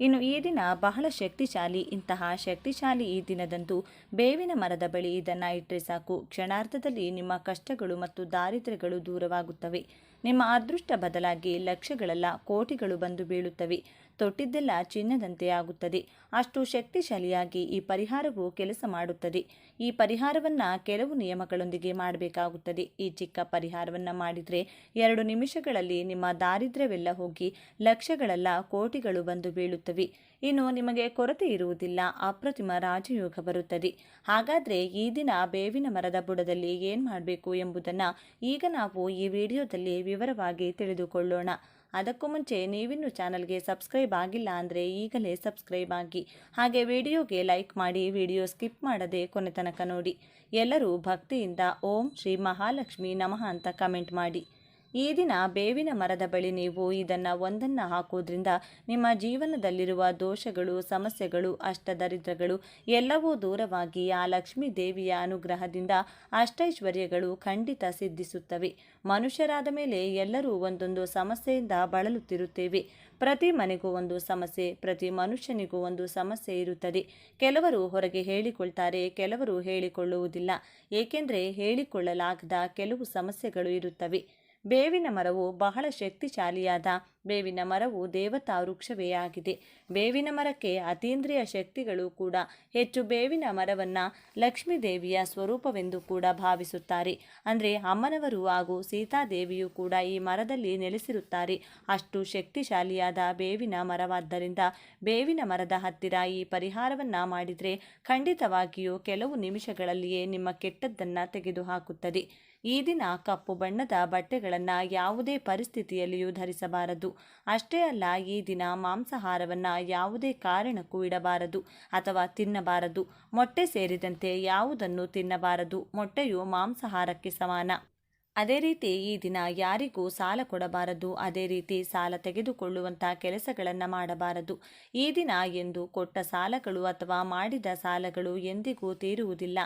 ಇನ್ನು ಈ ದಿನ ಬಹಳ ಶಕ್ತಿಶಾಲಿ. ಇಂತಹ ಶಕ್ತಿಶಾಲಿ ಈ ದಿನದಂದು ಬೇವಿನ ಮರದ ಬಳಿ ಇದನ್ನು ಇಟ್ಟರೆ ಸಾಕು, ಕ್ಷಣಾರ್ಧದಲ್ಲಿ ನಿಮ್ಮ ಕಷ್ಟಗಳು ಮತ್ತು ದಾರಿದ್ರ್ಯಗಳು ದೂರವಾಗುತ್ತವೆ. ನಿಮ್ಮ ಅದೃಷ್ಟ ಬದಲಾಗಿ ಲಕ್ಷಗಳಲ್ಲ ಕೋಟಿಗಳು ಬಂದು ಬೀಳುತ್ತವೆ. ತೊಟ್ಟಿದ್ದೆಲ್ಲ ಚಿನ್ನದಂತೆ ಆಗುತ್ತದೆ. ಅಷ್ಟು ಶಕ್ತಿಶಾಲಿಯಾಗಿ ಈ ಪರಿಹಾರವು ಕೆಲಸ ಮಾಡುತ್ತದೆ. ಈ ಪರಿಹಾರವನ್ನು ಕೆಲವು ನಿಯಮಗಳೊಂದಿಗೆ ಮಾಡಬೇಕಾಗುತ್ತದೆ. ಈ ಚಿಕ್ಕ ಪರಿಹಾರವನ್ನು ಮಾಡಿದರೆ 2 ನಿಮಿಷಗಳಲ್ಲಿ ನಿಮ್ಮ ದಾರಿದ್ರ್ಯವೆಲ್ಲ ಹೋಗಿ ಲಕ್ಷಗಳಲ್ಲ ಕೋಟಿಗಳು ಬಂದು ಬೀಳುತ್ತವೆ. ಇನ್ನು ನಿಮಗೆ ಕೊರತೆ ಇರುವುದಿಲ್ಲ, ಅಪ್ರತಿಮ ರಾಜಯೋಗ ಬರುತ್ತದೆ. ಹಾಗಾದರೆ ಈ ದಿನ ಬೇವಿನ ಮರದ ಬುಡದಲ್ಲಿ ಏನು ಮಾಡಬೇಕು ಎಂಬುದನ್ನು ಈಗ ನಾವು ಈ ವಿಡಿಯೋದಲ್ಲಿ ವಿವರವಾಗಿ ತಿಳಿದುಕೊಳ್ಳೋಣ. ಅದಕ್ಕೂ ಮುಂಚೆ ನೀವಿನ್ನೂ ಚಾನಲ್ಗೆ ಸಬ್ಸ್ಕ್ರೈಬ್ ಆಗಿಲ್ಲ ಅಂದರೆ ಈಗಲೇ ಸಬ್ಸ್ಕ್ರೈಬ್ ಆಗಿ, ಹಾಗೆ ವಿಡಿಯೋಗೆ ಲೈಕ್ ಮಾಡಿ, ವಿಡಿಯೋ ಸ್ಕಿಪ್ ಮಾಡದೆ ಕೊನೆ ತನಕ ನೋಡಿ. ಎಲ್ಲರೂ ಭಕ್ತಿಯಿಂದ ಓಂ ಶ್ರೀ ಮಹಾಲಕ್ಷ್ಮಿ ನಮಃ ಅಂತ ಕಮೆಂಟ್ ಮಾಡಿ. ಈ ದಿನ ಬೇವಿನ ಮರದ ಬಳಿ ನೀವು ಇದನ್ನು ಒಂದನ್ನು ಹಾಕೋದ್ರಿಂದ ನಿಮ್ಮ ಜೀವನದಲ್ಲಿರುವ ದೋಷಗಳು, ಸಮಸ್ಯೆಗಳು, ಅಷ್ಟದರಿದ್ರಗಳು ಎಲ್ಲವೂ ದೂರವಾಗಿ ಆ ಲಕ್ಷ್ಮೀ ದೇವಿಯ ಅನುಗ್ರಹದಿಂದ ಅಷ್ಟೈಶ್ವರ್ಯಗಳು ಖಂಡಿತ ಸಿದ್ಧಿಸುತ್ತವೆ. ಮನುಷ್ಯರಾದ ಮೇಲೆ ಎಲ್ಲರೂ ಒಂದೊಂದು ಸಮಸ್ಯೆಯಿಂದ ಬಳಲುತ್ತಿರುತ್ತೇವೆ. ಪ್ರತಿ ಮನೆಗೂ ಒಂದು ಸಮಸ್ಯೆ, ಪ್ರತಿ ಮನುಷ್ಯನಿಗೂ ಒಂದು ಸಮಸ್ಯೆ ಇರುತ್ತದೆ. ಕೆಲವರು ಹೊರಗೆ ಹೇಳಿಕೊಳ್ತಾರೆ, ಕೆಲವರು ಹೇಳಿಕೊಳ್ಳುವುದಿಲ್ಲ. ಏಕೆಂದರೆ ಹೇಳಿಕೊಳ್ಳಲಾಗದ ಕೆಲವು ಸಮಸ್ಯೆಗಳು ಇರುತ್ತವೆ. ಬೇವಿನ ಮರವು ಬಹಳ ಶಕ್ತಿಶಾಲಿಯಾದ ಬೇವಿನ ಮರವು ದೇವತಾ ವೃಕ್ಷವೇ ಆಗಿದೆ. ಬೇವಿನ ಮರಕ್ಕೆ ಅತೀಂದ್ರಿಯ ಶಕ್ತಿಗಳು ಕೂಡ ಹೆಚ್ಚು. ಬೇವಿನ ಮರವನ್ನು ಲಕ್ಷ್ಮೀ ದೇವಿಯ ಸ್ವರೂಪವೆಂದು ಕೂಡ ಭಾವಿಸುತ್ತಾರೆ. ಅಂದರೆ ಅಮ್ಮನವರು ಹಾಗೂ ಸೀತಾದೇವಿಯು ಕೂಡ ಈ ಮರದಲ್ಲಿ ನೆಲೆಸಿರುತ್ತಾರೆ. ಅಷ್ಟು ಶಕ್ತಿಶಾಲಿಯಾದ ಬೇವಿನ ಮರವಾದ್ದರಿಂದ ಬೇವಿನ ಮರದ ಹತ್ತಿರ ಈ ಪರಿಹಾರವನ್ನು ಮಾಡಿದರೆ ಖಂಡಿತವಾಗಿಯೂ ಕೆಲವು ನಿಮಿಷಗಳಲ್ಲಿಯೇ ನಿಮ್ಮ ಕೆಟ್ಟದ್ದನ್ನು ತೆಗೆದುಹಾಕುತ್ತದೆ. ಈ ದಿನ ಕಪ್ಪು ಬಣ್ಣದ ಬಟ್ಟೆಗಳನ್ನು ಯಾವುದೇ ಪರಿಸ್ಥಿತಿಯಲ್ಲಿಯೂ ಧರಿಸಬಾರದು. ಅಷ್ಟೇ ಅಲ್ಲ, ಈ ದಿನ ಮಾಂಸಾಹಾರವನ್ನು ಯಾವುದೇ ಕಾರಣಕ್ಕೂ ಇಡಬಾರದು ಅಥವಾ ತಿನ್ನಬಾರದು. ಮೊಟ್ಟೆ ಸೇರಿದಂತೆ ಯಾವುದನ್ನು ತಿನ್ನಬಾರದು. ಮೊಟ್ಟೆಯು ಮಾಂಸಾಹಾರಕ್ಕೆ ಸಮಾನ. ಅದೇ ರೀತಿ ಈ ದಿನ ಯಾರಿಗೂ ಸಾಲ ಕೊಡಬಾರದು. ಅದೇ ರೀತಿ ಸಾಲ ತೆಗೆದುಕೊಳ್ಳುವಂಥ ಕೆಲಸಗಳನ್ನು ಮಾಡಬಾರದು. ಈ ದಿನ ಎಂದು ಕೊಟ್ಟ ಸಾಲಗಳು ಅಥವಾ ಮಾಡಿದ ಸಾಲಗಳು ಎಂದಿಗೂ ತೀರುವುದಿಲ್ಲ.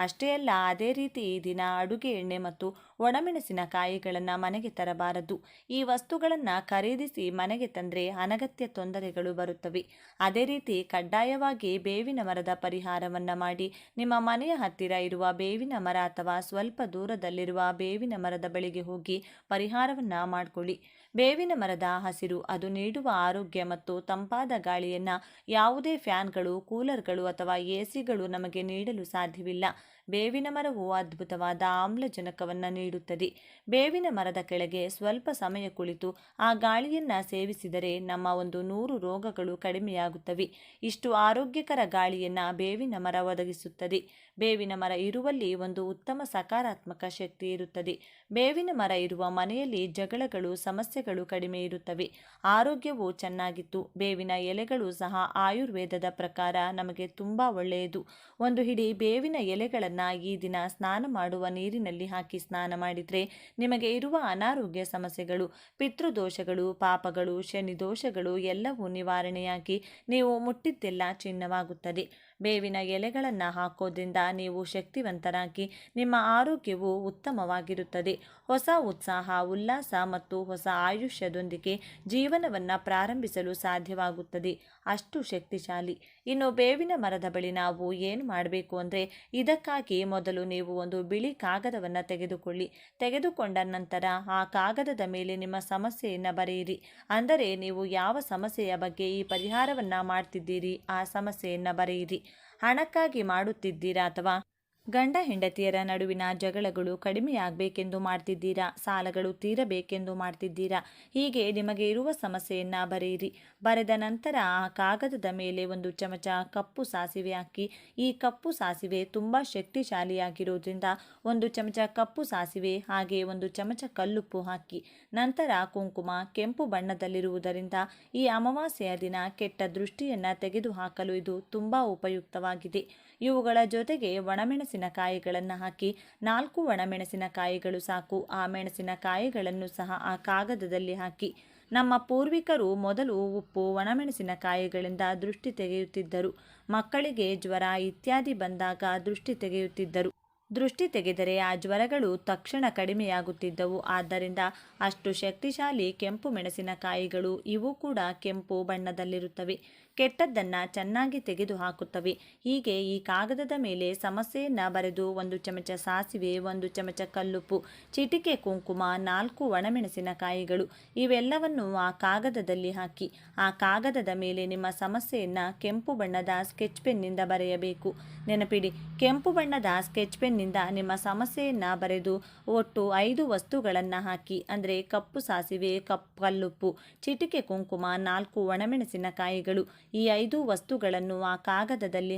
ಅಷ್ಟೇ ಅಲ್ಲ, ಅದೇ ರೀತಿ ಈ ದಿನ ಅಡುಗೆ ಎಣ್ಣೆ ಮತ್ತು ಒಣಮೆಣಸಿನಕಾಯಿಗಳನ್ನು ಮನೆಗೆ ತರಬಾರದು. ಈ ವಸ್ತುಗಳನ್ನು ಖರೀದಿಸಿ ಮನೆಗೆ ತಂದರೆ ಅನಗತ್ಯ ತೊಂದರೆಗಳು ಬರುತ್ತವೆ. ಅದೇ ರೀತಿ ಕಡ್ಡಾಯವಾಗಿ ಬೇವಿನ ಮರದ ಪರಿಹಾರವನ್ನು ಮಾಡಿ ನಿಮ್ಮ ಮನೆಯ ಹತ್ತಿರ ಇರುವ ಬೇವಿನ ಮರ ಅಥವಾ ಸ್ವಲ್ಪ ದೂರದಲ್ಲಿರುವ ಬೇವಿನ ಮರದ ಬಳಿಗೆ ಹೋಗಿ ಪರಿಹಾರವನ್ನು ಮಾಡಿಕೊಳ್ಳಿ. ಬೇವಿನ ಮರದ ಹಸಿರು ಅದು ನೀಡುವ ಆರೋಗ್ಯ ಮತ್ತು ತಂಪಾದ ಗಾಳಿಯನ್ನು ಯಾವುದೇ ಫ್ಯಾನ್ಗಳು, ಕೂಲರ್ಗಳು ಅಥವಾ ಎಸಿಗಳು ನಮಗೆ ನೀಡಲು ಸಾಧ್ಯವಿಲ್ಲ. ಬೇವಿನ ಮರವು ಅದ್ಭುತವಾದ ಆಮ್ಲಜನಕವನ್ನು ನೀಡುತ್ತದೆ. ಬೇವಿನ ಮರದ ಕೆಳಗೆ ಸ್ವಲ್ಪ ಸಮಯ ಕುಳಿತು ಆ ಗಾಳಿಯನ್ನು ಸೇವಿಸಿದರೆ ನಮ್ಮ 100 ರೋಗಗಳು ಕಡಿಮೆಯಾಗುತ್ತವೆ. ಇಷ್ಟು ಆರೋಗ್ಯಕರ ಗಾಳಿಯನ್ನು ಬೇವಿನ ಮರ ಒದಗಿಸುತ್ತದೆ. ಬೇವಿನ ಮರ ಇರುವಲ್ಲಿ ಒಂದು ಉತ್ತಮ ಸಕಾರಾತ್ಮಕ ಶಕ್ತಿ ಇರುತ್ತದೆ. ಬೇವಿನ ಮರ ಇರುವ ಮನೆಯಲ್ಲಿ ಜಗಳಗಳು, ಸಮಸ್ಯೆಗಳು ಕಡಿಮೆ ಇರುತ್ತವೆ. ಆರೋಗ್ಯವು ಚೆನ್ನಾಗಿತ್ತು. ಬೇವಿನ ಎಲೆಗಳು ಸಹ ಆಯುರ್ವೇದದ ಪ್ರಕಾರ ನಮಗೆ ತುಂಬ ಒಳ್ಳೆಯದು. ಒಂದು ಹಿಡಿ ಬೇವಿನ ಎಲೆಗಳನ್ನು ಈ ದಿನ ಸ್ನಾನ ಮಾಡುವ ನೀರಿನಲ್ಲಿ ಹಾಕಿ ಸ್ನಾನ ಮಾಡಿದರೆ ನಿಮಗೆ ಇರುವ ಅನಾರೋಗ್ಯ ಸಮಸ್ಯೆಗಳು, ಪಿತೃದೋಷಗಳು, ಪಾಪಗಳು, ಶನಿ ದೋಷಗಳು ಎಲ್ಲವೂ ನಿವಾರಣೆಯಾಗಿ ನೀವು ಮುಟ್ಟಿದ್ದೆಲ್ಲ ಚಿನ್ನವಾಗುತ್ತದೆ. ಬೇವಿನ ಎಲೆಗಳನ್ನು ಹಾಕೋದ್ರಿಂದ ನೀವು ಶಕ್ತಿವಂತರಾಗಿ ನಿಮ್ಮ ಆರೋಗ್ಯವು ಉತ್ತಮವಾಗಿರುತ್ತದೆ. ಹೊಸ ಉತ್ಸಾಹ, ಉಲ್ಲಾಸ ಮತ್ತು ಹೊಸ ಆಯುಷ್ಯದೊಂದಿಗೆ ಜೀವನವನ್ನು ಪ್ರಾರಂಭಿಸಲು ಸಾಧ್ಯವಾಗುತ್ತದೆ. ಅಷ್ಟು ಶಕ್ತಿಶಾಲಿ. ಇನ್ನು ಬೇವಿನ ಮರದ ಬಳಿ ನಾವು ಏನು ಮಾಡಬೇಕು ಅಂದರೆ, ಇದಕ್ಕಾಗಿ ಮೊದಲು ನೀವು ಒಂದು ಬಿಳಿ ಕಾಗದವನ್ನು ತೆಗೆದುಕೊಂಡ ನಂತರ ಆ ಕಾಗದದ ಮೇಲೆ ನಿಮ್ಮ ಸಮಸ್ಯೆಯನ್ನು ಬರೆಯಿರಿ. ಅಂದರೆ ನೀವು ಯಾವ ಸಮಸ್ಯೆಯ ಬಗ್ಗೆ ಈ ಪರಿಹಾರವನ್ನು ಮಾಡ್ತಿದ್ದೀರಿ ಆ ಸಮಸ್ಯೆಯನ್ನು ಬರೆಯಿರಿ. ಹಣಕ್ಕಾಗಿ ಮಾಡುತ್ತಿದ್ದೀರಾ ಅಥವಾ ಗಂಡ ಹೆಂಡತಿಯರ ನಡುವಿನ ಜಗಳಗಳು ಕಡಿಮೆಯಾಗಬೇಕೆಂದು ಮಾಡ್ತಿದ್ದೀರಾ, ಸಾಲಗಳು ತೀರಬೇಕೆಂದು ಮಾಡ್ತಿದ್ದೀರಾ, ಹೀಗೆ ನಿಮಗೆ ಇರುವ ಸಮಸ್ಯೆಯನ್ನು ಬರೆಯಿರಿ. ಬರೆದ ನಂತರ ಆ ಕಾಗದದ ಮೇಲೆ 1 ಚಮಚ ಕಪ್ಪು ಸಾಸಿವೆ ಹಾಕಿ. ಈ ಕಪ್ಪು ಸಾಸಿವೆ ತುಂಬ ಶಕ್ತಿಶಾಲಿಯಾಗಿರೋದ್ರಿಂದ 1 ಚಮಚ ಕಪ್ಪು ಸಾಸಿವೆ ಹಾಗೆ 1 ಚಮಚ ಕಲ್ಲುಪ್ಪು ಹಾಕಿ. ನಂತರ ಕುಂಕುಮ ಕೆಂಪು ಬಣ್ಣದಲ್ಲಿರುವುದರಿಂದ ಈ ಅಮಾವಾಸ್ಯೆಯ ದಿನ ಕೆಟ್ಟ ದೃಷ್ಟಿಯನ್ನು ತೆಗೆದುಹಾಕಲು ಇದು ತುಂಬ ಉಪಯುಕ್ತವಾಗಿದೆ. ಇವುಗಳ ಜೊತೆಗೆ ಒಣಮೆಣಸಿನಕಾಯಿಗಳನ್ನು ಹಾಕಿ. 4 ಒಣಮೆಣಸಿನಕಾಯಿಗಳು ಸಾಕು. ಆ ಮೆಣಸಿನಕಾಯಿಗಳನ್ನು ಸಹ ಆ ಕಾಗದದಲ್ಲಿ ಹಾಕಿ. ನಮ್ಮ ಪೂರ್ವಿಕರು ಮೊದಲು ಉಪ್ಪು, ಒಣಮೆಣಸಿನಕಾಯಿಗಳಿಂದ ದೃಷ್ಟಿ ತೆಗೆಯುತ್ತಿದ್ದರು. ಮಕ್ಕಳಿಗೆ ಜ್ವರ ಇತ್ಯಾದಿ ಬಂದಾಗ ದೃಷ್ಟಿ ತೆಗೆಯುತ್ತಿದ್ದರು. ದೃಷ್ಟಿ ತೆಗೆದರೆ ಆ ಜ್ವರಗಳು ತಕ್ಷಣ ಕಡಿಮೆಯಾಗುತ್ತಿದ್ದವು. ಆದ್ದರಿಂದ ಅಷ್ಟು ಶಕ್ತಿಶಾಲಿ ಕೆಂಪು ಮೆಣಸಿನಕಾಯಿಗಳು. ಇವು ಕೂಡ ಕೆಂಪು ಬಣ್ಣದಲ್ಲಿರುತ್ತವೆ. ಕೆಟ್ಟದ್ದನ್ನು ಚೆನ್ನಾಗಿ ತೆಗೆದುಹಾಕುತ್ತವೆ. ಹೀಗೆ ಈ ಕಾಗದದ ಮೇಲೆ ಸಮಸ್ಯೆಯನ್ನು ಬರೆದು 1 ಚಮಚ ಸಾಸಿವೆ, 1 ಚಮಚ ಕಲ್ಲುಪ್ಪು, ಚಿಟಿಕೆ ಕುಂಕುಮ, 4 ಒಣಮೆಣಸಿನಕಾಯಿಗಳು ಇವೆಲ್ಲವನ್ನು ಆ ಕಾಗದದಲ್ಲಿ ಹಾಕಿ ಆ ಕಾಗದದ ಮೇಲೆ ನಿಮ್ಮ ಸಮಸ್ಯೆಯನ್ನು ಕೆಂಪು ಬಣ್ಣದ ಸ್ಕೆಚ್ ಪೆನ್ನಿಂದ ಬರೆಯಬೇಕು. ನೆನಪಿಡಿ, ಕೆಂಪು ಬಣ್ಣದ ಸ್ಕೆಚ್ ಪೆನ್ನಿಂದ ನಿಮ್ಮ ಸಮಸ್ಯೆಯನ್ನು ಬರೆದು ಒಟ್ಟು 5 ವಸ್ತುಗಳನ್ನು ಹಾಕಿ, ಅಂದರೆ ಕಪ್ಪು ಸಾಸಿವೆ, ಕಲ್ಲುಪ್ಪು, ಚಿಟಿಕೆ ಕುಂಕುಮ, 4 ಒಣಮೆಣಸಿನಕಾಯಿಗಳು ಈ 5 ವಸ್ತುಗಳನ್ನು ಆ ಕಾಗದದಲ್ಲಿ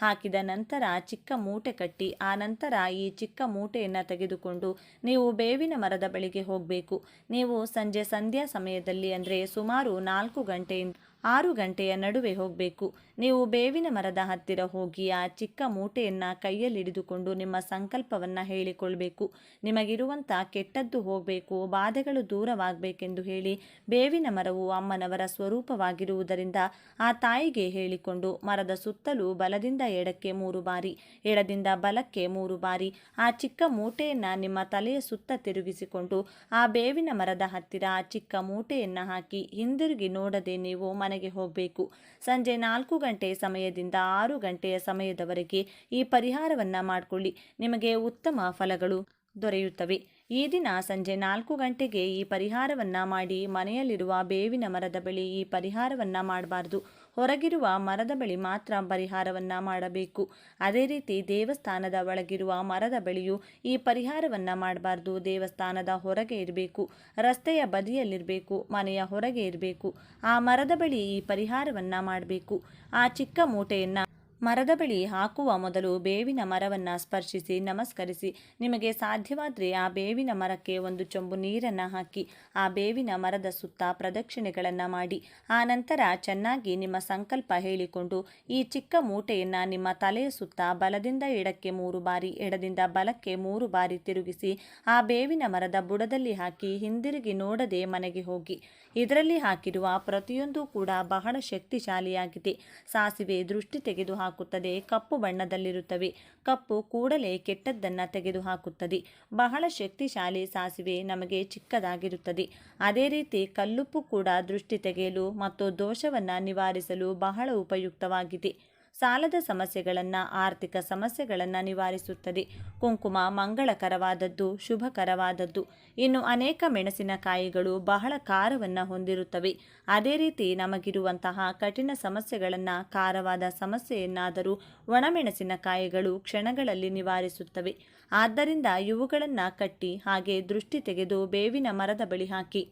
ಹಾಕಿದ ನಂತರ ಚಿಕ್ಕ ಮೂಟೆ ಕಟ್ಟಿ, ಆ ನಂತರ ಈ ಚಿಕ್ಕ ಮೂಟೆಯನ್ನು ತೆಗೆದುಕೊಂಡು ನೀವು ಬೇವಿನ ಮರದ ಬಳಿಗೆ ಹೋಗಬೇಕು. ನೀವು ಸಂಧ್ಯಾ ಸಮಯದಲ್ಲಿ, ಅಂದರೆ ಸುಮಾರು 4 ಗಂಟೆಯಿಂದ 6 ಗಂಟೆಯ ನಡುವೆ ಹೋಗಬೇಕು. ನೀವು ಬೇವಿನ ಮರದ ಹತ್ತಿರ ಹೋಗಿ ಆ ಚಿಕ್ಕ ಮೂಟೆಯನ್ನು ಕೈಯಲ್ಲಿ ಹಿಡಿದುಕೊಂಡು ನಿಮ್ಮ ಸಂಕಲ್ಪವನ್ನು ಹೇಳಿಕೊಳ್ಬೇಕು. ನಿಮಗಿರುವಂಥ ಕೆಟ್ಟದ್ದು ಹೋಗಬೇಕು, ಬಾಧೆಗಳು ದೂರವಾಗಬೇಕೆಂದು ಹೇಳಿ, ಬೇವಿನ ಮರವು ಅಮ್ಮನವರ ಸ್ವರೂಪವಾಗಿರುವುದರಿಂದ ಆ ತಾಯಿಗೆ ಹೇಳಿಕೊಂಡು ಮರದ ಸುತ್ತಲೂ ಬಲದಿಂದ ಎಡಕ್ಕೆ 3 ಬಾರಿ, ಎಡದಿಂದ ಬಲಕ್ಕೆ 3 ಬಾರಿ ಆ ಚಿಕ್ಕ ಮೂಟೆಯನ್ನು ನಿಮ್ಮ ತಲೆಯ ಸುತ್ತ ತಿರುಗಿಸಿಕೊಂಡು ಆ ಬೇವಿನ ಮರದ ಹತ್ತಿರ ಆ ಚಿಕ್ಕ ಮೂಟೆಯನ್ನು ಹಾಕಿ ಹಿಂದಿರುಗಿ ನೋಡದೆ ನೀವು ಮನೆಗೆ ಹೋಗಬೇಕು. ಸಂಜೆ 4 ಗಂಟೆ ಸಮಯದಿಂದ 6 ಗಂಟೆಯ ಸಮಯದವರೆಗೆ ಈ ಪರಿಹಾರವನ್ನು ಮಾಡಿಕೊಳ್ಳಿ. ನಿಮಗೆ ಉತ್ತಮ ಫಲಗಳು ದೊರೆಯುತ್ತವೆ. ಈ ದಿನ ಸಂಜೆ 4 ಗಂಟೆಗೆ ಈ ಪರಿಹಾರವನ್ನು ಮಾಡಿ ಮನೆಯಲ್ಲಿರುವ ಬೇವಿನ ಮರದ ಬಳಿ ಈ ಪರಿಹಾರವನ್ನು ಮಾಡಬಾರ್ದು. ಹೊರಗಿರುವ ಮರದ ಬಳಿ ಮಾತ್ರ ಪರಿಹಾರವನ್ನು ಮಾಡಬೇಕು. ಅದೇ ರೀತಿ ದೇವಸ್ಥಾನದ ಒಳಗಿರುವ ಮರದ ಬಳಿಯೂ ಈ ಪರಿಹಾರವನ್ನು ಮಾಡಬಾರ್ದು. ದೇವಸ್ಥಾನದ ಹೊರಗೆ ಇರಬೇಕು, ರಸ್ತೆಯ ಬದಿಯಲ್ಲಿರಬೇಕು, ಮನೆಯ ಹೊರಗೆ ಇರಬೇಕು. ಆ ಮರದ ಬಳಿ ಈ ಪರಿಹಾರವನ್ನು ಮಾಡಬೇಕು. ಆ ಚಿಕ್ಕ ಮೂಟೆಯನ್ನು ಮರದ ಬಳಿ ಹಾಕುವ ಮೊದಲು ಬೇವಿನ ಮರವನ್ನು ಸ್ಪರ್ಶಿಸಿ ನಮಸ್ಕರಿಸಿ, ನಿಮಗೆ ಸಾಧ್ಯವಾದರೆ ಆ ಬೇವಿನ ಮರಕ್ಕೆ 1 ಚೊಂಬು ನೀರನ್ನು ಹಾಕಿ ಆ ಬೇವಿನ ಮರದ ಸುತ್ತ ಪ್ರದಕ್ಷಿಣೆಗಳನ್ನು ಮಾಡಿ, ಆ ನಂತರ ಚೆನ್ನಾಗಿ ನಿಮ್ಮ ಸಂಕಲ್ಪ ಹೇಳಿಕೊಂಡು ಈ ಚಿಕ್ಕ ಮೂಟೆಯನ್ನು ನಿಮ್ಮ ತಲೆಯ ಸುತ್ತ ಬಲದಿಂದ ಎಡಕ್ಕೆ 3 ಬಾರಿ, ಎಡದಿಂದ ಬಲಕ್ಕೆ 3 ಬಾರಿ ತಿರುಗಿಸಿ ಆ ಬೇವಿನ ಮರದ ಬುಡದಲ್ಲಿ ಹಾಕಿ ಹಿಂದಿರುಗಿ ನೋಡದೆ ಮನೆಗೆ ಹೋಗಿ. ಇದರಲ್ಲಿ ಹಾಕಿರುವ ಪ್ರತಿಯೊಂದು ಕೂಡ ಬಹಳ ಶಕ್ತಿಶಾಲಿಯಾಗಿದೆ. ಸಾಸಿವೆ ದೃಷ್ಟಿ ತೆಗೆದುಹಾಕುತ್ತದೆ, ಕಪ್ಪು ಬಣ್ಣದಲ್ಲಿರುತ್ತವೆ. ಕಪ್ಪು ಕೂಡಲೇ ಕೆಟ್ಟದ್ದನ್ನು ತೆಗೆದುಹಾಕುತ್ತದೆ. ಬಹಳ ಶಕ್ತಿಶಾಲಿ ಸಾಸಿವೆ ನಮಗೆ ಚಿಕ್ಕದಾಗಿರುತ್ತದೆ. ಅದೇ ರೀತಿ ಕಲ್ಲುಪ್ಪು ಕೂಡ ದೃಷ್ಟಿ ತೆಗೆಯಲು ಮತ್ತು ದೋಷವನ್ನು ನಿವಾರಿಸಲು ಬಹಳ ಉಪಯುಕ್ತವಾಗಿದೆ. ಸಾಲದ ಸಮಸ್ಯೆಗಳನ್ನು, ಆರ್ಥಿಕ ಸಮಸ್ಯೆಗಳನ್ನು ನಿವಾರಿಸುತ್ತದೆ. ಕುಂಕುಮ ಮಂಗಳಕರವಾದದ್ದು, ಶುಭಕರವಾದದ್ದು. ಇನ್ನು ಅನೇಕ ಮೆಣಸಿನಕಾಯಿಗಳು ಬಹಳ ಖಾರವನ್ನು ಹೊಂದಿರುತ್ತವೆ. ಅದೇ ರೀತಿ ನಮಗಿರುವಂತಹ ಕಠಿಣ ಸಮಸ್ಯೆಗಳನ್ನು, ಖಾರವಾದ ಸಮಸ್ಯೆಯನ್ನಾದರೂ ಒಣಮೆಣಸಿನಕಾಯಿಗಳು ಕ್ಷಣಗಳಲ್ಲಿ ನಿವಾರಿಸುತ್ತವೆ. ಆದ್ದರಿಂದ ಇವುಗಳನ್ನು ಕಟ್ಟಿ ಹಾಗೆ ದೃಷ್ಟಿ ತೆಗೆದು ಬೇವಿನ ಮರದ ಬಳಿ ಹಾಕಿ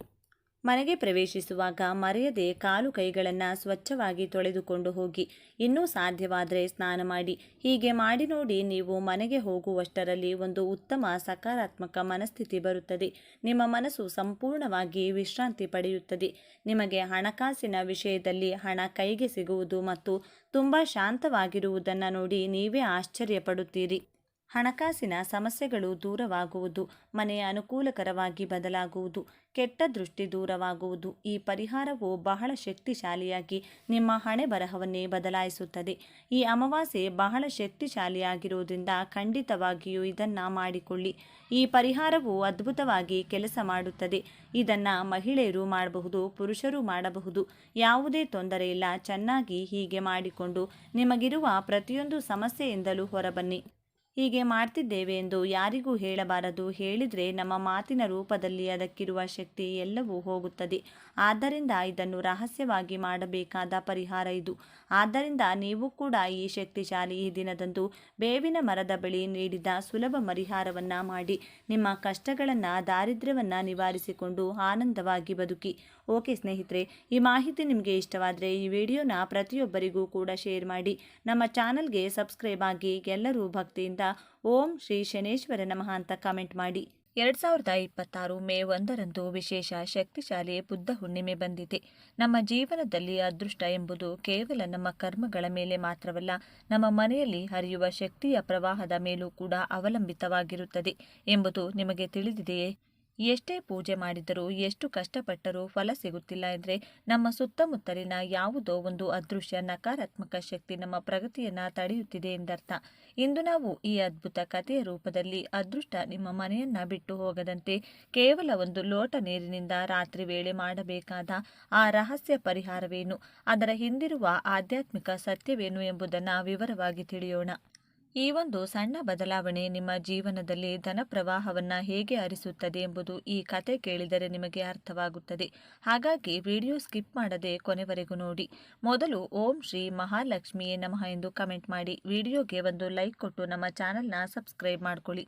ಮನೆಗೆ ಪ್ರವೇಶಿಸುವಾಗ ಮರೆಯದೆ ಕಾಲು ಕೈಗಳನ್ನು ಸ್ವಚ್ಛವಾಗಿ ತೊಳೆದುಕೊಂಡು ಹೋಗಿ. ಇನ್ನೂ ಸಾಧ್ಯವಾದರೆ ಸ್ನಾನ ಮಾಡಿ. ಹೀಗೆ ಮಾಡಿ ನೋಡಿ, ನೀವು ಮನೆಗೆ ಹೋಗುವಷ್ಟರಲ್ಲಿ ಒಂದು ಉತ್ತಮ ಸಕಾರಾತ್ಮಕ ಮನಸ್ಥಿತಿ ಬರುತ್ತದೆ. ನಿಮ್ಮ ಮನಸ್ಸು ಸಂಪೂರ್ಣವಾಗಿ ವಿಶ್ರಾಂತಿ ಪಡೆಯುತ್ತದೆ. ನಿಮಗೆ ಹಣಕಾಸಿನ ವಿಷಯದಲ್ಲಿ ಹಣ ಕೈಗೆ ಸಿಗುವುದು ಮತ್ತು ತುಂಬ ಶಾಂತವಾಗಿರುವುದನ್ನು ನೋಡಿ ನೀವೇ ಆಶ್ಚರ್ಯಪಡುತ್ತೀರಿ. ಹಣಕಾಸಿನ ಸಮಸ್ಯೆಗಳು ದೂರವಾಗುವುದು, ಮನೆಯ ಅನುಕೂಲಕರವಾಗಿ ಬದಲಾಗುವುದು, ಕೆಟ್ಟ ದೃಷ್ಟಿ ದೂರವಾಗುವುದು. ಈ ಪರಿಹಾರವು ಬಹಳ ಶಕ್ತಿಶಾಲಿಯಾಗಿ ನಿಮ್ಮ ಹಣೆ ಬರಹವನ್ನೇ ಬದಲಾಯಿಸುತ್ತದೆ. ಈ ಅಮಾವಾಸ್ಯೆ ಬಹಳ ಶಕ್ತಿಶಾಲಿಯಾಗಿರುವುದರಿಂದ ಖಂಡಿತವಾಗಿಯೂ ಇದನ್ನು ಮಾಡಿಕೊಳ್ಳಿ. ಈ ಪರಿಹಾರವು ಅದ್ಭುತವಾಗಿ ಕೆಲಸ ಮಾಡುತ್ತದೆ. ಇದನ್ನು ಮಹಿಳೆಯರು ಮಾಡಬಹುದು, ಪುರುಷರು ಮಾಡಬಹುದು, ಯಾವುದೇ ತೊಂದರೆ ಇಲ್ಲ. ಚೆನ್ನಾಗಿ ಹೀಗೆ ಮಾಡಿಕೊಂಡು ನಿಮಗಿರುವ ಪ್ರತಿಯೊಂದು ಸಮಸ್ಯೆಯಿಂದಲೂ ಹೊರಬನ್ನಿ. ಹೀಗೆ ಮಾಡ್ತಿದ್ದೇವೆ ಎಂದು ಯಾರಿಗೂ ಹೇಳಬಾರದು. ಹೇಳಿದರೆ ನಮ್ಮ ಮಾತಿನ ರೂಪದಲ್ಲಿ ಅದಕ್ಕಿರುವ ಶಕ್ತಿ ಎಲ್ಲವೂ ಹೋಗುತ್ತದೆ. ಆದ್ದರಿಂದ ಇದನ್ನು ರಹಸ್ಯವಾಗಿ ಮಾಡಬೇಕಾದ ಪರಿಹಾರ ಇದು. ಆದ್ದರಿಂದ ನೀವು ಕೂಡ ಈ ಶಕ್ತಿಶಾಲಿ ಈ ದಿನದಂದು ಬೇವಿನ ಮರದ ಬಳಿ ನೀಡಿದ ಸುಲಭ ಪರಿಹಾರವನ್ನು ಮಾಡಿ ನಿಮ್ಮ ಕಷ್ಟಗಳನ್ನು, ದಾರಿದ್ರ್ಯವನ್ನು ನಿವಾರಿಸಿಕೊಂಡು ಆನಂದವಾಗಿ ಬದುಕಿ. ಓಕೆ ಸ್ನೇಹಿತರೆ, ಈ ಮಾಹಿತಿ ನಿಮಗೆ ಇಷ್ಟವಾದರೆ ಈ ವಿಡಿಯೋನ ಪ್ರತಿಯೊಬ್ಬರಿಗೂ ಕೂಡ ಶೇರ್ ಮಾಡಿ. ನಮ್ಮ ಚಾನಲ್ಗೆ ಸಬ್ಸ್ಕ್ರೈಬ್ ಆಗಿ. ಎಲ್ಲರೂ ಭಕ್ತಿಯಿಂದ ಓಂ ಶ್ರೀ ಶನೇಶ್ವರ ನಮಃ ಅಂತ ಕಮೆಂಟ್ ಮಾಡಿ. 2026 ಮೇ 1ರಂದು ವಿಶೇಷ ಶಕ್ತಿಶಾಲಿ ಬುದ್ಧ ಹುಣ್ಣಿಮೆ ಬಂದಿದೆ. ನಮ್ಮ ಜೀವನದಲ್ಲಿ ಅದೃಷ್ಟ ಎಂಬುದು ಕೇವಲ ನಮ್ಮ ಕರ್ಮಗಳ ಮೇಲೆ ಮಾತ್ರವಲ್ಲ, ನಮ್ಮ ಮನೆಯಲ್ಲಿ ಹರಿಯುವ ಶಕ್ತಿಯ ಪ್ರವಾಹದ ಮೇಲೂ ಕೂಡ ಅವಲಂಬಿತವಾಗಿರುತ್ತದೆ ಎಂಬುದು ನಿಮಗೆ ತಿಳಿದಿದೆಯೇ? ಎಷ್ಟೇ ಪೂಜೆ ಮಾಡಿದರೂ ಎಷ್ಟು ಕಷ್ಟಪಟ್ಟರೂ ಫಲ ಸಿಗುತ್ತಿಲ್ಲ ಎಂದರೆ ನಮ್ಮ ಸುತ್ತಮುತ್ತಲಿನ ಯಾವುದೋ ಒಂದು ಅದೃಶ್ಯ ನಕಾರಾತ್ಮಕ ಶಕ್ತಿ ನಮ್ಮ ಪ್ರಗತಿಯನ್ನು ತಡೆಯುತ್ತಿದೆ ಎಂದರ್ಥ. ಇಂದು ನಾವು ಈ ಅದ್ಭುತ ಕಥೆಯ ರೂಪದಲ್ಲಿ ಅದೃಷ್ಟ ನಿಮ್ಮ ಮನೆಯನ್ನ ಬಿಟ್ಟು ಹೋಗದಂತೆ ಕೇವಲ ಒಂದು ಲೋಟ ನೀರಿನಿಂದ ರಾತ್ರಿ ವೇಳೆ ಮಾಡಬೇಕಾದ ಆ ರಹಸ್ಯ ಪರಿಹಾರವೇನು, ಅದರ ಹಿಂದಿರುವ ಆಧ್ಯಾತ್ಮಿಕ ಸತ್ಯವೇನು ಎಂಬುದನ್ನು ವಿವರವಾಗಿ ತಿಳಿಯೋಣ. ಈ ಒಂದು ಸಣ್ಣ ಬದಲಾವಣೆ ನಿಮ್ಮ ಜೀವನದಲ್ಲಿ ಧನ ಪ್ರವಾಹವನ್ನು ಹೇಗೆ ಹರಿಸುತ್ತದೆ ಎಂಬುದು ಈ ಕತೆ ಕೇಳಿದರೆ ನಿಮಗೆ ಅರ್ಥವಾಗುತ್ತದೆ. ಹಾಗಾಗಿ ವಿಡಿಯೋ ಸ್ಕಿಪ್ ಮಾಡದೆ ಕೊನೆವರೆಗೂ ನೋಡಿ. ಮೊದಲು ಓಂ ಶ್ರೀ ಮಹಾಲಕ್ಷ್ಮಿಯೇ ನಮಃ ಎಂದು ಕಮೆಂಟ್ ಮಾಡಿ, ವಿಡಿಯೋಗೆ ಒಂದು ಲೈಕ್ ಕೊಟ್ಟು ನಮ್ಮ ಚಾನಲ್ನ ಸಬ್ಸ್ಕ್ರೈಬ್ ಮಾಡ್ಕೊಳ್ಳಿ.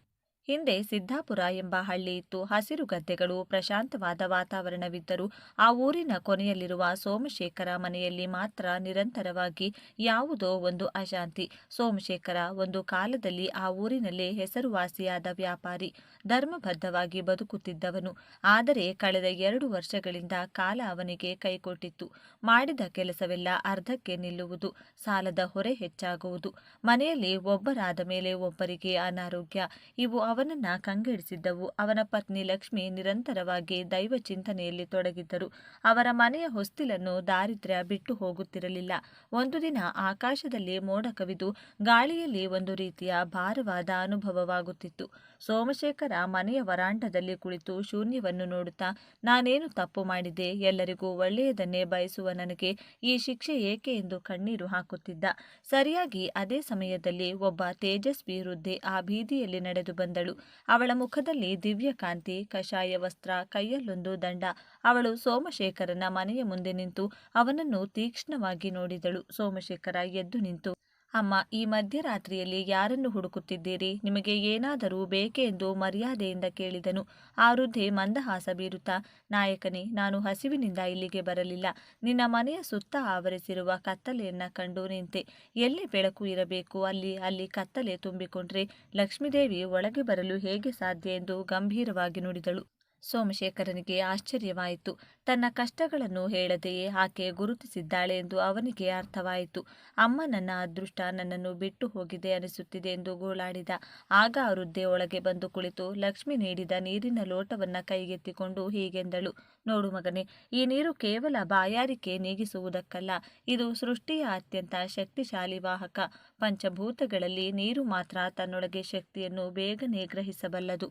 ಹಿಂದೆ ಸಿದ್ದಾಪುರ ಎಂಬ ಹಳ್ಳಿ ಇತ್ತು. ಹಸಿರು ಗದ್ದೆಗಳು, ಪ್ರಶಾಂತವಾದ ವಾತಾವರಣವಿದ್ದರೂ ಆ ಊರಿನ ಕೊನೆಯಲ್ಲಿರುವ ಸೋಮಶೇಖರ ಮನೆಯಲ್ಲಿ ಮಾತ್ರ ನಿರಂತರವಾಗಿ ಯಾವುದೋ ಒಂದು ಅಶಾಂತಿ. ಸೋಮಶೇಖರ ಒಂದು ಕಾಲದಲ್ಲಿ ಆ ಊರಿನಲ್ಲೇ ಹೆಸರುವಾಸಿಯಾದ ವ್ಯಾಪಾರಿ, ಧರ್ಮಬದ್ಧವಾಗಿ ಬದುಕುತ್ತಿದ್ದವನು. ಆದರೆ ಕಳೆದ 2 ವರ್ಷಗಳಿಂದ ಕಾಲ ಅವನಿಗೆ ಕೈಕೊಟ್ಟಿತ್ತು. ಮಾಡಿದ ಕೆಲಸವೆಲ್ಲ ಅರ್ಧಕ್ಕೆ ನಿಲ್ಲುವುದು, ಸಾಲದ ಹೊರೆ ಹೆಚ್ಚಾಗುವುದು, ಮನೆಯಲ್ಲಿ ಒಬ್ಬರಾದ ಮೇಲೆ ಒಬ್ಬರಿಗೆ ಅನಾರೋಗ್ಯ, ಇವು ಅವನನ್ನ ಕಂಗೆಡಿಸಿದ್ದವು. ಅವನ ಪತ್ನಿ ಲಕ್ಷ್ಮಿ ನಿರಂತರವಾಗಿ ದೈವ ಚಿಂತನೆಯಲ್ಲಿ ತೊಡಗಿದ್ದರು. ಅವರ ಮನೆಯ ಹೊಸ್ತಿಲನ್ನು ದಾರಿದ್ರ್ಯ ಬಿಟ್ಟು ಹೋಗುತ್ತಿರಲಿಲ್ಲ. ಒಂದು ದಿನ ಆಕಾಶದಲ್ಲಿ ಮೋಡ ಕವಿದು ಗಾಳಿಯಲ್ಲಿ ಒಂದು ರೀತಿಯ ಭಾರವಾದ ಅನುಭವವಾಗುತ್ತಿತ್ತು. ಸೋಮಶೇಖರ ಮನೆಯ ವರಾಂಡದಲ್ಲಿ ಕುಳಿತು ಶೂನ್ಯವನ್ನು ನೋಡುತ್ತಾ, ನಾನೇನು ತಪ್ಪು ಮಾಡಿದೆ, ಎಲ್ಲರಿಗೂ ಒಳ್ಳೆಯದನ್ನೇ ಬಯಸುವ ನನಗೆ ಈ ಶಿಕ್ಷೆ ಏಕೆ ಎಂದು ಕಣ್ಣೀರು ಹಾಕುತ್ತಿದ್ದ. ಸರಿಯಾಗಿ ಅದೇ ಸಮಯದಲ್ಲಿ ಒಬ್ಬ ತೇಜಸ್ವಿ ವೃದ್ಧೆ ಆ ಬೀದಿಯಲ್ಲಿ ನಡೆದು ಬಂದಳು. ಅವಳ ಮುಖದಲ್ಲಿ ದಿವ್ಯ ಕಾಂತಿ, ಕಷಾಯ ವಸ್ತ್ರ, ಕೈಯಲ್ಲೊಂದು ದಂಡ. ಅವಳು ಸೋಮಶೇಖರನ ಮನೆಯ ಮುಂದೆ ನಿಂತು ಅವನನ್ನು ತೀಕ್ಷ್ಣವಾಗಿ ನೋಡಿದಳು. ಸೋಮಶೇಖರ ಎದ್ದು ನಿಂತು, ಅಮ್ಮ, ಈ ಮಧ್ಯರಾತ್ರಿಯಲ್ಲಿ ಯಾರನ್ನು ಹುಡುಕುತ್ತಿದ್ದೀರಿ? ನಿಮಗೆ ಏನಾದರೂ ಬೇಕೆ ಎಂದು ಮರ್ಯಾದೆಯಿಂದ ಕೇಳಿದನು. ಆ ವೃದ್ಧೆ ಮಂದಹಾಸ ಬೀರುತ್ತಾ, ನಾಯಕನೇ, ನಾನು ಹಸಿವಿನಿಂದ ಇಲ್ಲಿಗೆ ಬರಲಿಲ್ಲ. ನಿನ್ನ ಮನೆಯ ಸುತ್ತ ಆವರಿಸಿರುವ ಕತ್ತಲೆಯನ್ನ ಕಂಡು ನಿಂತೆ. ಎಲ್ಲಿ ಬೆಳಕು ಇರಬೇಕು ಅಲ್ಲಿ ಕತ್ತಲೆ ತುಂಬಿಕೊಂಡ್ರೆ ಲಕ್ಷ್ಮೀದೇವಿ ಒಳಗೆ ಬರಲು ಹೇಗೆ ಸಾಧ್ಯ ಎಂದು ಗಂಭೀರವಾಗಿ ನುಡಿದಳು. ಸೋಮಶೇಖರನಿಗೆ ಆಶ್ಚರ್ಯವಾಯಿತು. ತನ್ನ ಕಷ್ಟಗಳನ್ನು ಹೇಳದೆಯೇ ಆಕೆ ಗುರುತಿಸಿದ್ದಾಳೆ ಎಂದು ಅವನಿಗೆ ಅರ್ಥವಾಯಿತು. ಅಮ್ಮ, ನನ್ನ ಅದೃಷ್ಟ ನನ್ನನ್ನು ಬಿಟ್ಟು ಹೋಗಿದೆ ಅನಿಸುತ್ತಿದೆ ಎಂದು ಗೋಳಾಡಿದ. ಆಗ ಆ ವೃದ್ಧೆ ಒಳಗೆ ಬಂದು ಕುಳಿತು ಲಕ್ಷ್ಮಿ ನೀಡಿದ ನೀರಿನ ಲೋಟವನ್ನ ಕೈಗೆತ್ತಿಕೊಂಡು ಹೀಗೆಂದಳು, ನೋಡು ಮಗನೇ, ಈ ನೀರು ಕೇವಲ ಬಾಯಾರಿಕೆ ನೀಗಿಸುವುದಕ್ಕಲ್ಲ, ಇದು ಸೃಷ್ಟಿಯ ಅತ್ಯಂತ ಶಕ್ತಿಶಾಲಿ ವಾಹಕ. ಪಂಚಭೂತಗಳಲ್ಲಿ ನೀರು ಮಾತ್ರ ತನ್ನೊಳಗೆ ಶಕ್ತಿಯನ್ನು ಬೇಗನೆ ಗ್ರಹಿಸಬಲ್ಲದು.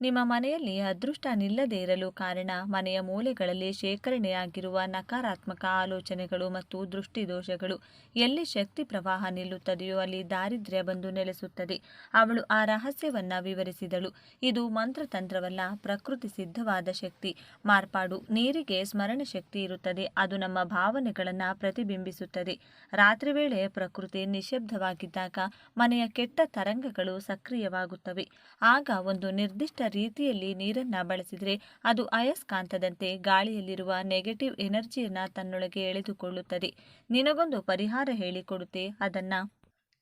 ನಿಮ್ಮ ಮನೆಯಲ್ಲಿ ಅದೃಷ್ಟ ನಿಲ್ಲದೇ ಇರಲು ಕಾರಣ ಮನೆಯ ಮೂಲೆಗಳಲ್ಲಿ ಶೇಖರಣೆಯಾಗಿರುವ ನಕಾರಾತ್ಮಕ ಆಲೋಚನೆಗಳು ಮತ್ತು ದೃಷ್ಟಿದೋಷಗಳು. ಎಲ್ಲಿ ಶಕ್ತಿ ಪ್ರವಾಹ ನಿಲ್ಲುತ್ತದೆಯೋ ಅಲ್ಲಿ ದಾರಿದ್ರ್ಯ ಬಂದು ನೆಲೆಸುತ್ತದೆ. ಅವಳು ಆ ರಹಸ್ಯವನ್ನ ವಿವರಿಸಿದಳು. ಇದು ಮಂತ್ರತಂತ್ರವಲ್ಲ, ಪ್ರಕೃತಿ ಸಿದ್ಧವಾದ ಶಕ್ತಿ, ಮಾರ್ಪಾಡು. ನೀರಿಗೆ ಸ್ಮರಣ ಶಕ್ತಿ ಇರುತ್ತದೆ. ಅದು ನಮ್ಮ ಭಾವನೆಗಳನ್ನು ಪ್ರತಿಬಿಂಬಿಸುತ್ತದೆ. ರಾತ್ರಿ ವೇಳೆ ಪ್ರಕೃತಿ ನಿಶ್ಶಬ್ದವಾಗಿದ್ದಾಗ ಮನೆಯ ಕೆಟ್ಟ ತರಂಗಗಳು ಸಕ್ರಿಯವಾಗುತ್ತವೆ. ಆಗ ಒಂದು ನಿರ್ದಿಷ್ಟ ರೀತಿಯಲ್ಲಿ ನೀರನ್ನ ಬಳಸಿದರೆ ಅದು ಅಯಸ್ಕಾಂತದಂತೆ ಗಾಳಿಯಲ್ಲಿರುವ ನೆಗೆಟಿವ್ ಎನರ್ಜಿಯನ್ನ ತನ್ನೊಳಗೆ ಎಳೆದುಕೊಳ್ಳುತ್ತದೆ. ನಿನಗೊಂದು ಪರಿಹಾರ ಹೇಳಿಕೊಡುತ್ತೆ, ಅದನ್ನ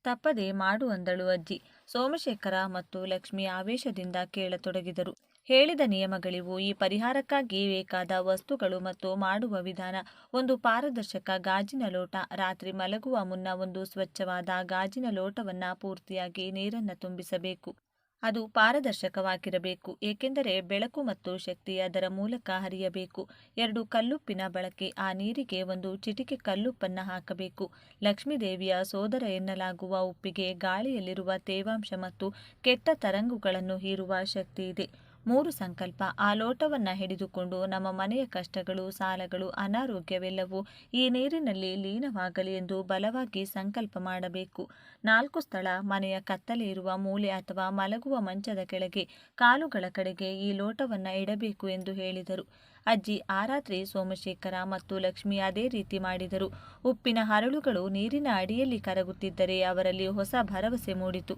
ತಪ್ಪದೆ ಮಾಡು ಅಂದಳು ಅಜ್ಜಿ. ಸೋಮಶೇಖರ ಮತ್ತು ಲಕ್ಷ್ಮಿ ಆವೇಶದಿಂದ ಕೇಳತೊಡಗಿದರು. ಹೇಳಿದ ನಿಯಮಗಳಿವು. ಈ ಪರಿಹಾರಕ್ಕಾಗಿ ಬೇಕಾದ ವಸ್ತುಗಳು ಮತ್ತು ಮಾಡುವ ವಿಧಾನ: ಒಂದು ಪಾರದರ್ಶಕ ಗಾಜಿನ ಲೋಟ. ರಾತ್ರಿ ಮಲಗುವ ಮುನ್ನ ಒಂದು ಸ್ವಚ್ಛವಾದ ಗಾಜಿನ ಲೋಟವನ್ನ ಪೂರ್ತಿಯಾಗಿ ನೀರನ್ನು ತುಂಬಿಸಬೇಕು. ಅದು ಪಾರದರ್ಶಕವಾಗಿರಬೇಕು, ಏಕೆಂದರೆ ಬೆಳಕು ಮತ್ತು ಶಕ್ತಿ ಅದರ ಮೂಲಕ ಹರಿಯಬೇಕು. 2 ಕಲ್ಲುಪ್ಪಿನ ಬಳಕೆ. ಆ ನೀರಿಗೆ ಒಂದು ಚಿಟಿಕೆ ಕಲ್ಲುಪ್ಪನ್ನು ಹಾಕಬೇಕು. ಲಕ್ಷ್ಮೀದೇವಿಯ ಸೋದರ ಎನ್ನಲಾಗುವ ಉಪ್ಪಿಗೆ ಗಾಳಿಯಲ್ಲಿರುವ ತೇವಾಂಶ ಮತ್ತು ಕೆಟ್ಟ ತರಂಗುಗಳನ್ನು ಹೀರುವ ಶಕ್ತಿ ಇದೆ. 3 ಸಂಕಲ್ಪ. ಆ ಲೋಟವನ್ನು ಹಿಡಿದುಕೊಂಡು ನಮ್ಮ ಮನೆಯ ಕಷ್ಟಗಳು, ಸಾಲಗಳು, ಅನಾರೋಗ್ಯವೆಲ್ಲವೂ ಈ ನೀರಿನಲ್ಲಿ ಲೀನವಾಗಲಿ ಎಂದು ಬಲವಾಗಿ ಸಂಕಲ್ಪ ಮಾಡಬೇಕು. 4 ಸ್ಥಳ. ಮನೆಯ ಕತ್ತಲೆ ಇರುವ ಮೂಲೆ ಅಥವಾ ಮಲಗುವ ಮಂಚದ ಕೆಳಗೆ, ಕಾಲುಗಳ ಕಡೆಗೆ ಈ ಲೋಟವನ್ನು ಇಡಬೇಕು ಎಂದು ಹೇಳಿದರು. ಅಜ್ಜಿ ಆ ರಾತ್ರಿ ಸೋಮಶೇಖರ ಮತ್ತು ಲಕ್ಷ್ಮಿ ಅದೇ ರೀತಿ ಮಾಡಿದರು. ಉಪ್ಪಿನ ಹರಳುಗಳು ನೀರಿನ ಅಡಿಯಲ್ಲಿ ಕರಗುತ್ತಿದ್ದರೆ ಅವರಲ್ಲಿ ಹೊಸ ಭರವಸೆ ಮೂಡಿತು.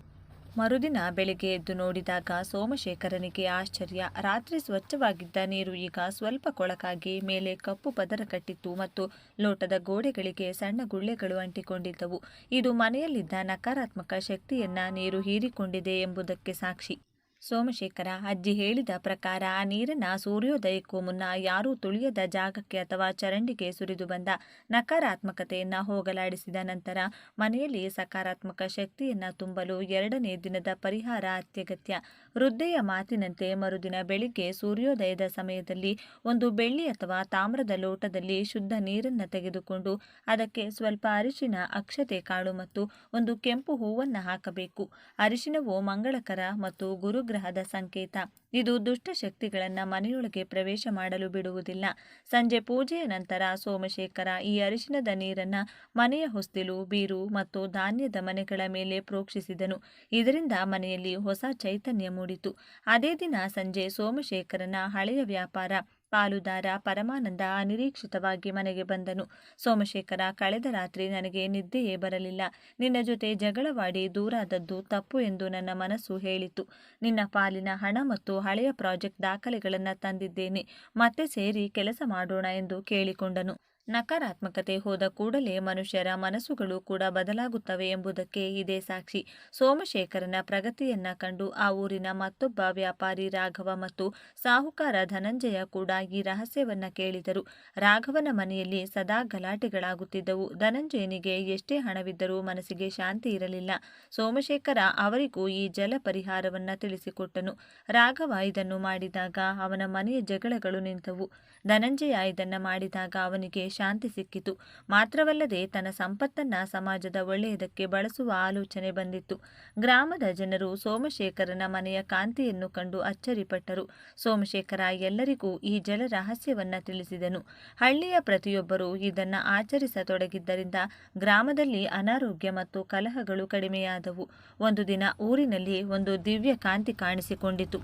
ಮರುದಿನ ಬೆಳಿಗ್ಗೆ ಎದ್ದು ನೋಡಿದಾಗ ಸೋಮಶೇಖರನಿಗೆ ಆಶ್ಚರ್ಯ. ರಾತ್ರಿ ಸ್ವಚ್ಛವಾಗಿದ್ದ ನೀರು ಈಗ ಸ್ವಲ್ಪ ಕೊಳಕಾಗಿ ಮೇಲೆ ಕಪ್ಪು ಪದರ ಕಟ್ಟಿತ್ತು ಮತ್ತು ಲೋಟದ ಗೋಡೆಗಳಿಗೆ ಸಣ್ಣ ಗುಳ್ಳೆಗಳು ಅಂಟಿಕೊಂಡಿದ್ದವು. ಇದು ಮನೆಯಲ್ಲಿದ್ದ ನಕಾರಾತ್ಮಕ ಶಕ್ತಿಯನ್ನ ನೀರು ಹೀರಿಕೊಂಡಿದೆ ಎಂಬುದಕ್ಕೆ ಸಾಕ್ಷಿ. ಸೋಮಶೇಖರ ಅಜ್ಜಿ ಹೇಳಿದ ಪ್ರಕಾರ ಆ ನೀರನ್ನು ಸೂರ್ಯೋದಯಕ್ಕೂ ಮುನ್ನ ಯಾರೂ ತುಳಿಯದ ಜಾಗಕ್ಕೆ ಅಥವಾ ಚರಂಡಿಗೆ ಸುರಿದು ಬಂದ ನಕಾರಾತ್ಮಕತೆಯನ್ನು ಹೋಗಲಾಡಿಸಿದ ನಂತರ ಮನೆಯಲ್ಲಿ ಸಕಾರಾತ್ಮಕ ಶಕ್ತಿಯನ್ನು ತುಂಬಲು 2ನೇ ದಿನದ ಪರಿಹಾರ ಅತ್ಯಗತ್ಯ. ವೃದ್ಧೆಯ ಮಾತಿನಂತೆ ಮರುದಿನ ಬೆಳಿಗ್ಗೆ ಸೂರ್ಯೋದಯದ ಸಮಯದಲ್ಲಿ ಒಂದು ಬೆಳ್ಳಿ ಅಥವಾ ತಾಮ್ರದ ಲೋಟದಲ್ಲಿ ಶುದ್ಧ ನೀರನ್ನು ತೆಗೆದುಕೊಂಡು ಅದಕ್ಕೆ ಸ್ವಲ್ಪ ಅರಿಶಿನ, ಅಕ್ಷತೆ ಕಾಳು ಮತ್ತು ಒಂದು ಕೆಂಪು ಹೂವನ್ನು ಹಾಕಬೇಕು. ಅರಿಶಿನವು ಮಂಗಳಕರ ಮತ್ತು ಗುರುಗ್ರಹದ ಸಂಕೇತ. ಇದು ದುಷ್ಟ ಶಕ್ತಿಗಳನ್ನು ಮನೆಯೊಳಗೆ ಪ್ರವೇಶ ಮಾಡಲು ಬಿಡುವುದಿಲ್ಲ. ಸಂಜೆ ಪೂಜೆಯ ನಂತರ ಸೋಮಶೇಖರ ಈ ಅರಿಶಿನದ ನೀರನ್ನು ಮನೆಯ ಹೊಸ್ತಿಲು, ಬೀರು ಮತ್ತು ಧಾನ್ಯದ ಮನೆಗಳ ಮೇಲೆ ಪ್ರೋಕ್ಷಿಸಿದನು. ಇದರಿಂದ ಮನೆಯಲ್ಲಿ ಹೊಸ ಚೈತನ್ಯ ಮೂಡಿತು. ಅದೇ ದಿನ ಸಂಜೆ ಸೋಮಶೇಖರನ ಹಳೆಯ ವ್ಯಾಪಾರ ಪಾಲುದಾರ ಪರಮಾನಂದ ಅನಿರೀಕ್ಷಿತವಾಗಿ ಮನೆಗೆ ಬಂದನು. ಸೋಮಶೇಖರ, ಕಳೆದ ರಾತ್ರಿ ನನಗೆ ನಿದ್ದೆಯೇ ಬರಲಿಲ್ಲ. ನಿನ್ನ ಜೊತೆ ಜಗಳವಾಡಿ ದೂರಾದದ್ದು ತಪ್ಪು ಎಂದು ನನ್ನ ಮನಸ್ಸು ಹೇಳಿತು. ನಿನ್ನ ಪಾಲಿನ ಹಣ ಮತ್ತು ಹಳೆಯ ಪ್ರಾಜೆಕ್ಟ್ ದಾಖಲೆಗಳನ್ನು ತಂದಿದ್ದೇನೆ. ಮತ್ತೆ ಸೇರಿ ಕೆಲಸ ಮಾಡೋಣ ಎಂದು ಕೇಳಿಕೊಂಡನು. ನಕಾರಾತ್ಮಕತೆ ಹೋದ ಕೂಡಲೇ ಮನುಷ್ಯರ ಮನಸ್ಸುಗಳು ಕೂಡ ಬದಲಾಗುತ್ತವೆ ಎಂಬುದಕ್ಕೆ ಇದೇ ಸಾಕ್ಷಿ. ಸೋಮಶೇಖರನ ಪ್ರಗತಿಯನ್ನ ಕಂಡು ಆ ಊರಿನ ಮತ್ತೊಬ್ಬ ವ್ಯಾಪಾರಿ ರಾಘವ ಮತ್ತು ಸಾಹುಕಾರ ಧನಂಜಯ ಕೂಡ ಈ ರಹಸ್ಯವನ್ನ ಕೇಳಿದರು. ರಾಘವನ ಮನೆಯಲ್ಲಿ ಸದಾ ಗಲಾಟೆಗಳಾಗುತ್ತಿದ್ದವು. ಧನಂಜಯನಿಗೆ ಎಷ್ಟೇ ಹಣವಿದ್ದರೂ ಮನಸ್ಸಿಗೆ ಶಾಂತಿ ಇರಲಿಲ್ಲ. ಸೋಮಶೇಖರ ಅವರಿಗೂ ಈ ಜಲ ಪರಿಹಾರವನ್ನ ತಿಳಿಸಿಕೊಟ್ಟನು. ರಾಘವ ಇದನ್ನು ಮಾಡಿದಾಗ ಅವನ ಮನೆಯ ಜಗಳಗಳು ನಿಂತವು. ಧನಂಜಯ ಇದನ್ನ ಮಾಡಿದಾಗ ಅವನಿಗೆ ಶಾಂತಿ ಸಿಕ್ಕಿತು. ಮಾತ್ರವಲ್ಲದೆ ತನ್ನ ಸಂಪತ್ತನ್ನ ಸಮಾಜದ ಒಳ್ಳೆಯದಕ್ಕೆ ಬಳಸುವ ಆಲೋಚನೆ ಬಂದಿತ್ತು. ಗ್ರಾಮದ ಜನರು ಸೋಮಶೇಖರನ ಮನೆಯ ಕಾಂತಿಯನ್ನು ಕಂಡು ಅಚ್ಚರಿಪಟ್ಟರು. ಸೋಮಶೇಖರ ಎಲ್ಲರಿಗೂ ಈ ಜಲ ರಹಸ್ಯವನ್ನ ತಿಳಿಸಿದನು. ಹಳ್ಳಿಯ ಪ್ರತಿಯೊಬ್ಬರೂ ಇದನ್ನ ಆಚರಿಸತೊಡಗಿದ್ದರಿಂದ ಗ್ರಾಮದಲ್ಲಿ ಅನಾರೋಗ್ಯ ಮತ್ತು ಕಲಹಗಳು ಕಡಿಮೆಯಾದವು. ಒಂದು ದಿನ ಊರಿನಲ್ಲಿ ಒಂದು ದಿವ್ಯ ಕಾಂತಿ ಕಾಣಿಸಿಕೊಂಡಿತು.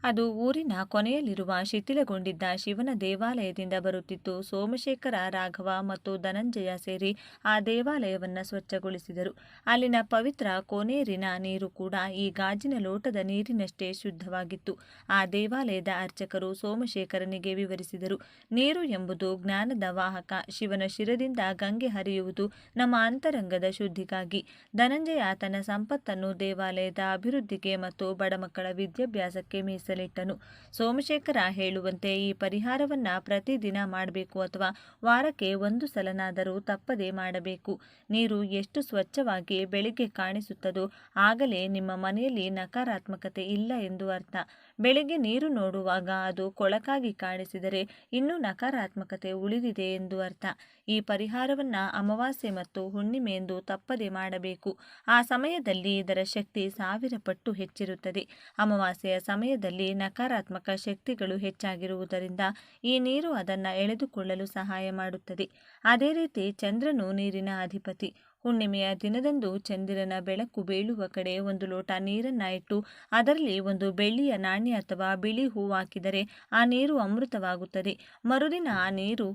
ಅದು ಊರಿನ ಕೊನೆಯಲ್ಲಿರುವ ಶಿಥಿಲಗೊಂಡಿದ್ದ ಶಿವನ ದೇವಾಲಯದಿಂದ ಬರುತ್ತಿತ್ತು. ಸೋಮಶೇಖರ, ರಾಘವ ಮತ್ತು ಧನಂಜಯ ಸೇರಿ ಆ ದೇವಾಲಯವನ್ನು ಸ್ವಚ್ಛಗೊಳಿಸಿದರು. ಅಲ್ಲಿನ ಪವಿತ್ರ ಕೋನೇರಿನ ನೀರು ಕೂಡ ಈ ಗಾಜಿನ ಲೋಟದ ನೀರಿನಷ್ಟೇ ಶುದ್ಧವಾಗಿತ್ತು. ಆ ದೇವಾಲಯದ ಅರ್ಚಕರು ಸೋಮಶೇಖರನಿಗೆ ವಿವರಿಸಿದರು. ನೀರು ಎಂಬುದು ಜ್ಞಾನದ ವಾಹಕ. ಶಿವನ ಶಿರದಿಂದ ಗಂಗೆ ಹರಿಯುವುದು ನಮ್ಮ ಅಂತರಂಗದ ಶುದ್ಧಿಗಾಗಿ. ಧನಂಜಯ ತನ್ನ ಸಂಪತ್ತನ್ನು ದೇವಾಲಯದ ಅಭಿವೃದ್ಧಿಗೆ ಮತ್ತು ಬಡಮಕ್ಕಳ ವಿದ್ಯಾಭ್ಯಾಸಕ್ಕೆ ಮೀಸಲಿಟ್ಟನು. ಸೋಮಶೇಖರ ಹೇಳುವಂತೆ ಈ ಪರಿಹಾರವನ್ನ ಪ್ರತಿದಿನ ಮಾಡಬೇಕು ಅಥವಾ ವಾರಕ್ಕೆ 1 ಸಲನಾದರೂ ತಪ್ಪದೇ ಮಾಡಬೇಕು. ನೀರು ಎಷ್ಟು ಸ್ವಚ್ಛವಾಗಿ ಬೆಳಿಗ್ಗೆ ಕಾಣಿಸುತ್ತದೋ ಆಗಲೇ ನಿಮ್ಮ ಮನೆಯಲ್ಲಿ ನಕಾರಾತ್ಮಕತೆ ಇಲ್ಲ ಎಂದು ಅರ್ಥ. ಬೆಳಿಗ್ಗೆ ನೀರು ನೋಡುವಾಗ ಅದು ಕೊಳಕಾಗಿ ಕಾಣಿಸಿದರೆ ಇನ್ನೂ ನಕಾರಾತ್ಮಕತೆ ಉಳಿದಿದೆ ಎಂದು ಅರ್ಥ. ಈ ಪರಿಹಾರವನ್ನ ಅಮಾವಾಸ್ಯೆ ಮತ್ತು ಹುಣ್ಣಿಮೆ ಎಂದು ತಪ್ಪದೆ ಮಾಡಬೇಕು. ಆ ಸಮಯದಲ್ಲಿ ಇದರ ಶಕ್ತಿ 1000 ಪಟ್ಟು ಹೆಚ್ಚಿರುತ್ತದೆ. ಅಮಾವಾಸ್ಯೆಯ ಸಮಯದಲ್ಲಿ ನಕಾರಾತ್ಮಕ ಶಕ್ತಿಗಳು ಹೆಚ್ಚಾಗಿರುವುದರಿಂದ ಈ ನೀರು ಅದನ್ನು ಎಳೆದುಕೊಳ್ಳಲು ಸಹಾಯ ಮಾಡುತ್ತದೆ. ಅದೇ ರೀತಿ ಚಂದ್ರನು ನೀರಿನ ಅಧಿಪತಿ. ಹುಣ್ಣಿಮೆಯ ದಿನದಂದು ಚಂದಿರನ ಬೆಳಕು ಬೀಳುವ ಕಡೆ 1 ಲೋಟ ನೀರನ್ನ ಇಟ್ಟು ಅದರಲ್ಲಿ ಒಂದು ಬೆಳ್ಳಿಯ ನಾಣ್ಯ ಅಥವಾ ಬಿಳಿ ಹೂ ಹಾಕಿದರೆ ಆ ನೀರು ಅಮೃತವಾಗುತ್ತದೆ. ಮರುದಿನ ಆ ನೀರು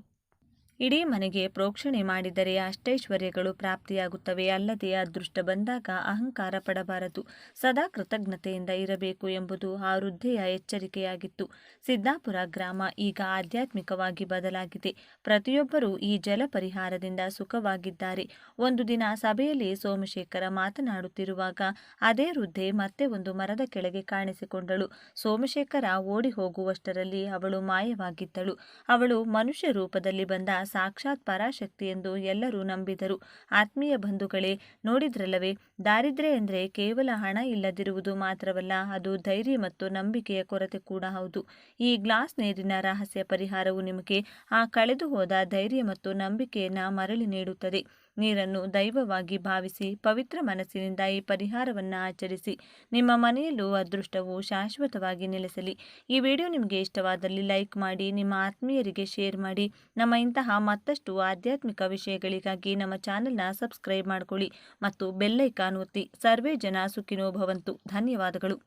ಇಡೀ ಮನೆಗೆ ಪ್ರೋಕ್ಷಣೆ ಮಾಡಿದರೆ ಅಷ್ಟೈಶ್ವರ್ಯಗಳು ಪ್ರಾಪ್ತಿಯಾಗುತ್ತವೆ. ಅಲ್ಲದೆ ಅದೃಷ್ಟ ಬಂದಾಗ ಅಹಂಕಾರ ಪಡಬಾರದು, ಸದಾ ಕೃತಜ್ಞತೆಯಿಂದ ಇರಬೇಕು ಎಂಬುದು ಆ ವೃದ್ಧೆಯ ಎಚ್ಚರಿಕೆಯಾಗಿತ್ತು. ಸಿದ್ದಾಪುರ ಗ್ರಾಮ ಈಗ ಆಧ್ಯಾತ್ಮಿಕವಾಗಿ ಬದಲಾಗಿದೆ. ಪ್ರತಿಯೊಬ್ಬರೂ ಈ ಜಲ ಪರಿಹಾರದಿಂದ ಸುಖವಾಗಿದ್ದಾರೆ. ಒಂದು ದಿನ ಸಭೆಯಲ್ಲಿ ಸೋಮಶೇಖರ ಮಾತನಾಡುತ್ತಿರುವಾಗ ಅದೇ ವೃದ್ಧೆ ಮತ್ತೆ ಒಂದು ಮರದ ಕೆಳಗೆ ಕಾಣಿಸಿಕೊಂಡಳು. ಸೋಮಶೇಖರ ಓಡಿ ಹೋಗುವಷ್ಟರಲ್ಲಿ ಅವಳು ಮಾಯವಾಗಿದ್ದಳು. ಅವಳು ಮನುಷ್ಯ ರೂಪದಲ್ಲಿ ಬಂದ ಸಾಕ್ಷಾತ್ ಪರಾಶಕ್ತಿ ಎಂದು ಎಲ್ಲರೂ ನಂಬಿದರು. ಆತ್ಮೀಯ ಬಂಧುಗಳೇ, ನೋಡಿದ್ರಲ್ಲವೇ, ದಾರಿದ್ರ್ಯ ಎಂದರೆ ಕೇವಲ ಹಣ ಇಲ್ಲದಿರುವುದು ಮಾತ್ರವಲ್ಲ, ಅದು ಧೈರ್ಯ ಮತ್ತು ನಂಬಿಕೆಯ ಕೊರತೆ ಕೂಡ ಹೌದು. ಈ ಗ್ಲಾಸ್ ನೀರಿನ ರಹಸ್ಯ ಪರಿಹಾರವು ನಿಮಗೆ ಆ ಕಳೆದು ಹೋದ ಧೈರ್ಯ ಮತ್ತು ನಂಬಿಕೆಯನ್ನು ಮರಳಿ ನೀಡುತ್ತದೆ. ನೀರನ್ನು ದೈವವಾಗಿ ಭಾವಿಸಿ ಪವಿತ್ರ ಮನಸ್ಸಿನಿಂದ ಈ ಪರಿಹಾರವನ್ನು ಆಚರಿಸಿ. ನಿಮ್ಮ ಮನೆಯಲ್ಲೂ ಅದೃಷ್ಟವು ಶಾಶ್ವತವಾಗಿ ನೆಲೆಸಲಿ. ಈ ವಿಡಿಯೋ ನಿಮಗೆ ಇಷ್ಟವಾದಲ್ಲಿ ಲೈಕ್ ಮಾಡಿ, ನಿಮ್ಮ ಆತ್ಮೀಯರಿಗೆ ಶೇರ್ ಮಾಡಿ. ನಮ್ಮ ಇಂತಹ ಮತ್ತಷ್ಟು ಆಧ್ಯಾತ್ಮಿಕ ವಿಷಯಗಳಿಗಾಗಿ ನಮ್ಮ ಚಾನೆಲ್ನ ಸಬ್ಸ್ಕ್ರೈಬ್ ಮಾಡಿಕೊಳ್ಳಿ ಮತ್ತು ಬೆಲ್ ಐಕಾನ್ ಒತ್ತಿ. ಸರ್ವೇ ಜನ ಸುಖಿನೋ ಭವಂತು. ಧನ್ಯವಾದಗಳು.